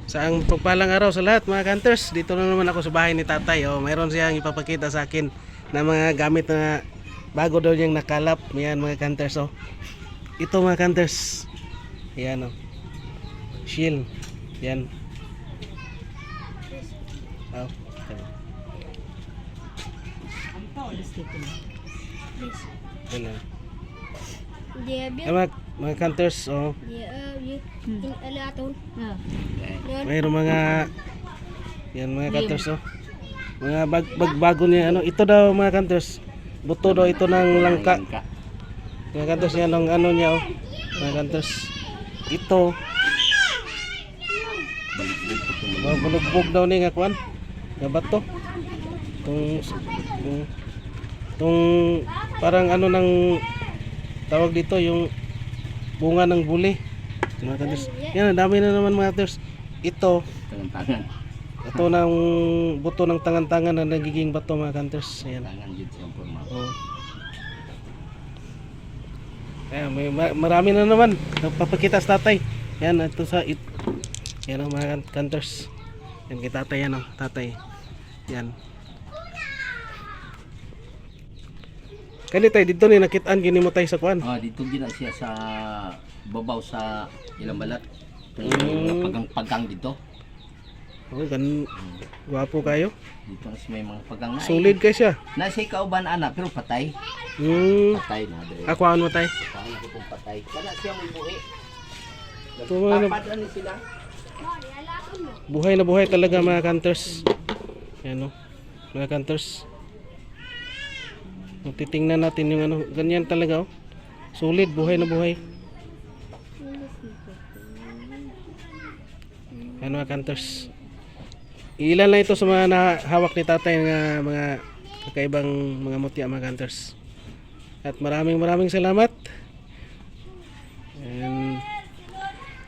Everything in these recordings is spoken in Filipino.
Sa ang pagpalang araw sa lahat mga hunters. Dito na naman ako sa bahay ni tatay. Mayroon siyang ipapakita sa akin na mga gamit na bago daw niyang nakalap. Yan mga hunters. Ito mga hunters. Yan shield. Yan. Yan mga hunters. Mayroon mga yan mga hunters. Mga bago niya ito daw mga hunters. Buto daw ito ng langka. Mga hunters yan ang niya mga hunters. Ito bulugbog daw ni nga kuan. Nga bato. Itong parang ng tawag dito yung bunga ng buli. Mga hunters. Yan, dami na naman mga hunters. Ito Tangan-tangan. ito ng buto ng tangan-tangan na nagiging bato mga hunters. Ayan. Ayan, may marami na naman. Papakita sa tatay. Yan, ito sa yan ang mga hunters. Yan kay tatay yan tatay. Yan. Kani tayo dito ni nakitaan gini mo tayo sa kuan. Dito gina siya sa babaw sa ilang balat. Pagang dito. Gwapo kayo. Dito na may mga pagang na. Solid kay siya. Nasa kauban anak pero patay. Patay na dire. Ako ano tay? Ako kung patay. Kana siya may buhi. Tapad sila. Buhay na buhay talaga mga hunters. Yan mga hunters. Titingnan natin yung ganyan talaga solid, buhay na buhay. Yan mga hunters. Ilan lang ito sa mga nahawak ni tatay ng mga kakaibang mga mutya mga hunters. At maraming salamat. And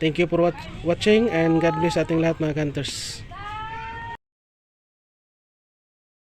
thank you for watching and God bless ating lahat mga hunters.